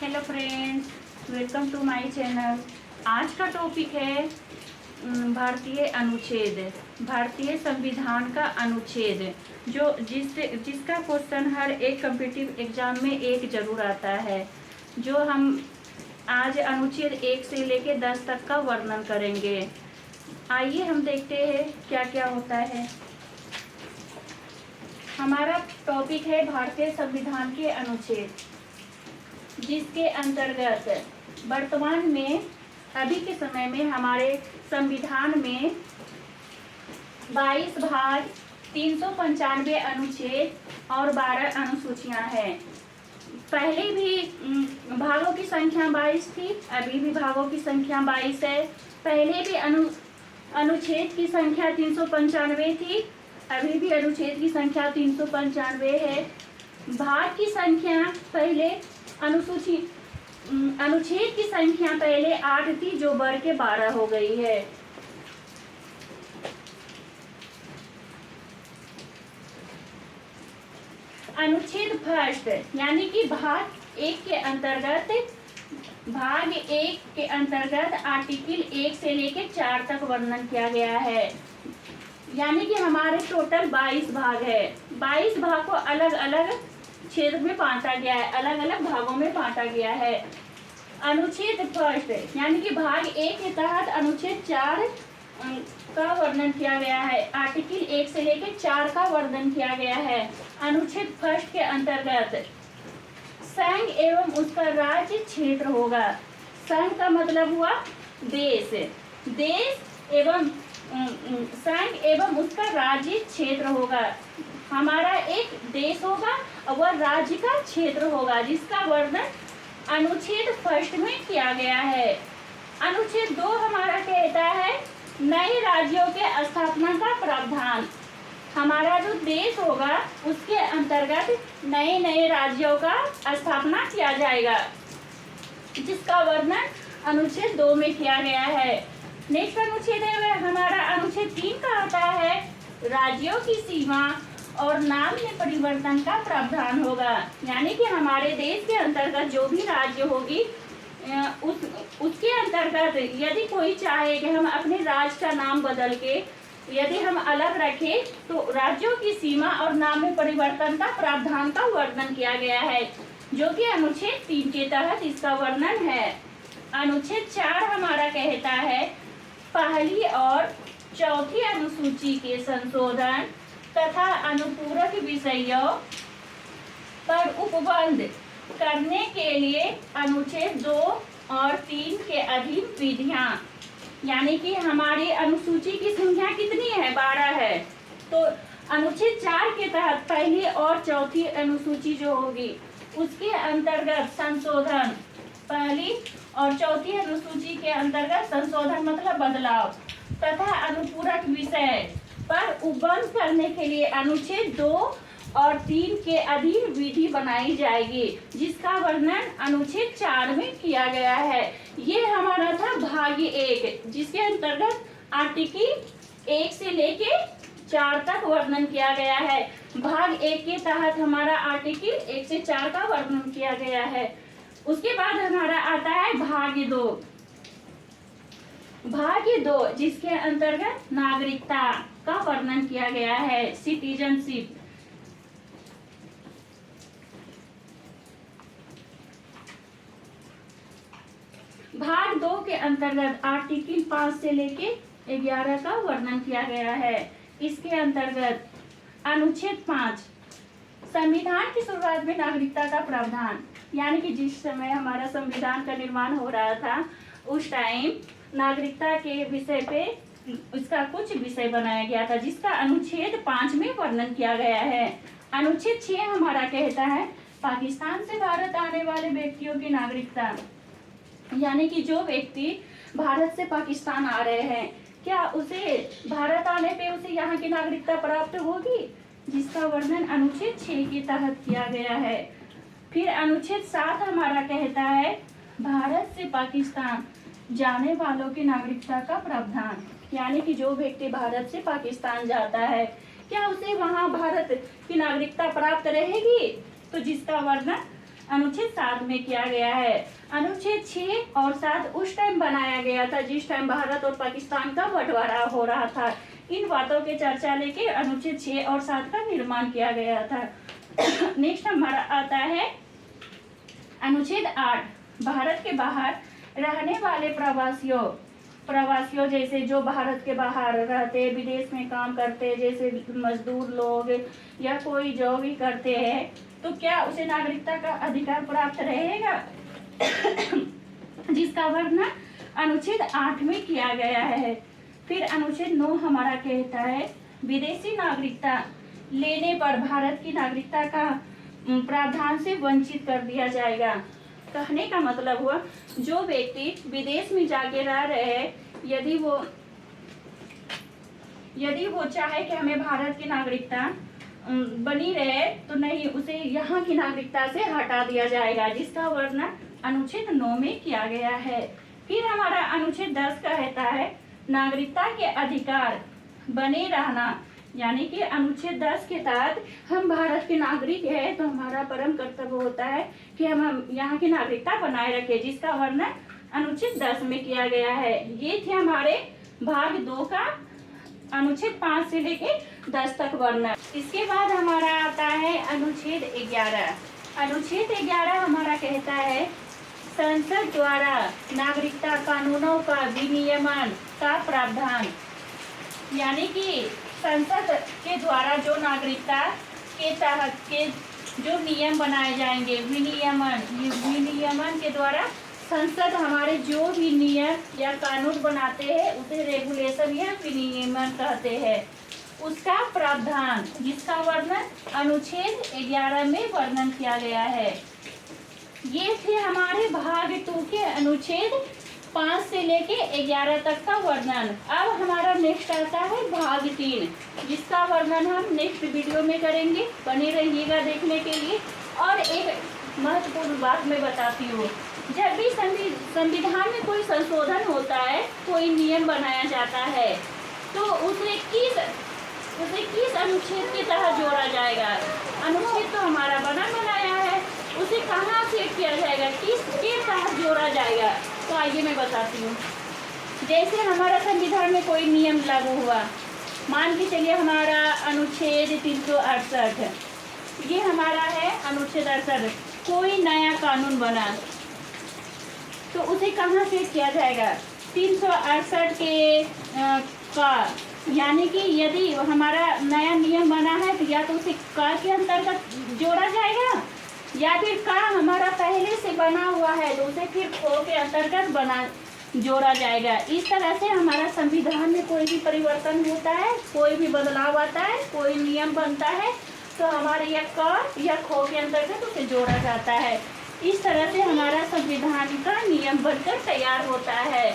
Hello friends, welcome to my channel. आज का topic है भारतीय अनुच्छेद, भारतीय संविधान का अनुच्छेद, जो जिसका क्वेश्चन हर एक कॉम्पिटिटिव एग्जाम में एक जरूर आता है। जो हम आज अनुच्छेद 1 से लेकर 10 तक का वर्णन करेंगे। आइए हम देखते हैं क्या क्या होता है। हमारा टॉपिक है भारतीय संविधान के अनुच्छेद, जिसके अंतर्गत वर्तमान में अभी के समय में हमारे संविधान में 22 भाग, 395 अनुच्छेद और 12 अनुसूचियां हैं। पहले भी भागों की संख्या 22 थी, अभी भी भागों की संख्या 22 है। पहले भी अनुच्छेद की संख्या 395 थी, अभी भी अनुच्छेद की संख्या 395 है। भाग की संख्या पहले अनुच्छेद की संख्या पहले 8 थी, जो बढ़ के 12 हो गई है। अनुच्छेद फर्स्ट यानी कि भाग 1 के अंतर्गत, आर्टिकल 1 से लेकर 4 तक वर्णन किया गया है। यानी कि हमारे टोटल 22 भाग है। 22 भाग को अलग अलग क्षेत्र में बांटा गया है, अलग अलग भागों में बांटा गया है। अनुच्छेद फर्स्ट यानी कि भाग 1 के तहत अनुच्छेद 4 का वर्णन किया गया है। आर्टिकल 1 से लेकर 4 का वर्णन किया गया है। अनुच्छेद फर्स्ट के अंतर्गत संघ एवं उसका राज्य क्षेत्र होगा। संघ का मतलब हुआ देश, देश एवं संघ एवं उसका राज्य क्षेत्र होगा। हमारा एक देश होगा और वह राज्य का क्षेत्र होगा, जिसका वर्णन अनुच्छेद फर्स्ट में किया गया है। अनुच्छेद 2 हमारा कहता है नए राज्यों के स्थापना का प्रावधान। हमारा जो देश होगा उसके अंतर्गत नए नए राज्यों का स्थापना किया जाएगा, जिसका वर्णन अनुच्छेद 2 में किया गया है। नेक्स्ट अनुच्छेद है वह हमारा अनुच्छेद 3 का आता है राज्यों की सीमा और नाम में परिवर्तन का प्रावधान होगा। यानी कि हमारे देश के अंतर्गत जो भी राज्य होगी उसके अंतर्गत यदि कोई चाहे कि हम अपने राज्य का नाम बदल के यदि हम अलग रखें, तो राज्यों की सीमा और नाम में परिवर्तन का प्रावधान का वर्णन किया गया है, जो कि अनुच्छेद 3 के तहत इसका वर्णन है। अनुच्छेद 4 हमारा कहता है पहली और चौथी अनुसूची के संशोधन तथा अनुपूरक विषयों पर उपबंध करने के लिए अनुच्छेद 2 और 3 के अधीन विधियां। यानी कि हमारी अनुसूची की संख्या कितनी है? 12 है। तो अनुच्छेद 4 के तहत पहली और चौथी अनुसूची जो होगी उसके अंतर्गत संशोधन, पहली और चौथी अनुसूची के अंतर्गत संशोधन मतलब बदलाव तथा अनुपूरक विषय पर उपबंध करने के लिए अनुच्छेद 2 और 3 के अधीन विधि बनाई जाएगी, जिसका वर्णन अनुच्छेद 4 में किया गया है। ये हमारा था भाग 1, जिसके अंतर्गत आर्टिकल 1 से लेके 4 तक वर्णन किया गया है। भाग 1 के तहत हमारा आर्टिकल 1 से 4 का वर्णन किया गया है। उसके बाद हमारा आता है भाग 2, जिसके अंतर्गत नागरिकता का वर्णन किया गया है, सिटीजनशिप। भाग 2 के अंतर्गत आर्टिकल 5 से लेके 11 का वर्णन किया गया है। इसके अंतर्गत अनुच्छेद 5 संविधान की शुरुआत में नागरिकता का प्रावधान। यानी कि जिस समय हमारा संविधान का निर्माण हो रहा था उस टाइम नागरिकता के विषय पे उसका कुछ विषय बनाया गया था, जिसका अनुच्छेद 5 में वर्णन किया गया है। अनुच्छेद 6 हमारा कहता है पाकिस्तान से भारत आने वाले व्यक्तियों की नागरिकता। यानी कि जो व्यक्ति भारत से पाकिस्तान आ रहे हैं, क्या उसे भारत आने पे उसे यहाँ की नागरिकता प्राप्त होगी, जिसका वर्णन अनुच्छेद 6 के तहत किया गया है। फिर अनुच्छेद 7 हमारा कहता है भारत से पाकिस्तान जाने वालों की नागरिकता का प्रावधान। यानी कि जो व्यक्ति भारत से पाकिस्तान जाता है, क्या उसे वहां भारत की नागरिकता प्राप्त रहेगी, तो जिसका वर्णन अनुच्छेद 7 में किया गया है। अनुच्छेद 6 और 7 उस टाइम बनाया गया था जिस टाइम भारत और पाकिस्तान का बंटवारा हो रहा था। इन बातों के चर्चा लेके अनुच्छेद 6 और 7 का निर्माण किया गया था। नेक्स्ट हमारा आता है अनुच्छेद 8, भारत के बाहर रहने वाले प्रवासियों जैसे जो भारत के बाहर रहते, विदेश में काम करते, जैसे मजदूर लोग या कोई जॉब भी करते हैं, तो क्या उसे नागरिकता का अधिकार प्राप्त रहेगा? जिसका वर्णन अनुच्छेद 8 में किया गया है। फिर अनुच्छेद 9 हमारा कहता है विदेशी नागरिकता लेने पर भारत की नागरिकता का प्रावधान से वंचित कर दिया जाएगा। कहने का मतलब हुआ जो व्यक्ति विदेश में जाके रह रहे हैं, यदि वो चाहे कि हमें भारत की नागरिकता बनी रहे, तो नहीं, उसे यहाँ की नागरिकता से हटा दिया जाएगा, जिसका वर्णन अनुच्छेद 9 में किया गया है। फिर हमारा अनुच्छेद 10 कहता है नागरिकता के अधिकार बने रहना, यानी कि अनुच्छेद 10 के तहत हम भारत के नागरिक हैं, तो हमारा परम कर्तव्य होता है कि हम यहाँ की नागरिकता बनाए रखें, जिसका वर्णन अनुच्छेद 10 में किया गया है। ये थे हमारे भाग 2 का अनुच्छेद 5 से लेके 10 तक वर्णन। इसके बाद हमारा आता है अनुच्छेद 11। अनुच्छेद 11 हमारा कहता है संसद द्वारा नागरिकता कानूनों का विनियमन का प्रावधान, यानी कि संसद के द्वारा जो नागरिकता के तहत के जो नियम बनाए जाएंगे, विनियमन के द्वारा संसद हमारे जो भी नियम या कानून बनाते हैं उसे रेगुलेशन या विनियमन कहते हैं, उसका प्रावधान, जिसका वर्णन अनुच्छेद 11 में वर्णन किया गया है। ये थे हमारे भाग 2 के अनुच्छेद 5 से लेके 11 तक का वर्णन। अब हमारा नेक्स्ट आता है भाग 3, जिसका वर्णन हम नेक्स्ट वीडियो में करेंगे। बने रहिएगा देखने के लिए। और एक महत्वपूर्ण बात मैं बताती हूँ, जब भी संविधान में कोई संशोधन होता है, कोई नियम बनाया जाता है, तो उसे किस अनुच्छेद के तहत जोड़ा जाएगा? अनुच्छेद तो हमारा बनाया है, उसे कहाँ सेट किया जाएगा, किसके तहत जोड़ा जाएगा? तो आइए मैं बताती हूँ। जैसे हमारा संविधान में कोई नियम लागू हुआ, मान के चलिए हमारा अनुच्छेद 368, ये हमारा है अनुच्छेद 68। कोई नया कानून बना तो उसे कहाँ सेट किया जाएगा? 368 के का, यानी कि यदि हमारा नया नियम बना है तो या तो उसे का के अंतर्गत जोड़ा जाएगा, या फिर का हमारा पहले से बना हुआ है तो उसे फिर खो के अंतर्गत जोड़ा जाएगा। इस तरह से हमारा संविधान में कोई भी परिवर्तन होता है, कोई भी बदलाव आता है, कोई नियम बनता है, तो हमारे या का या खो के अंतर्गत उसे जोड़ा जाता है। इस तरह से हमारा संविधान का नियम बनकर तैयार होता है।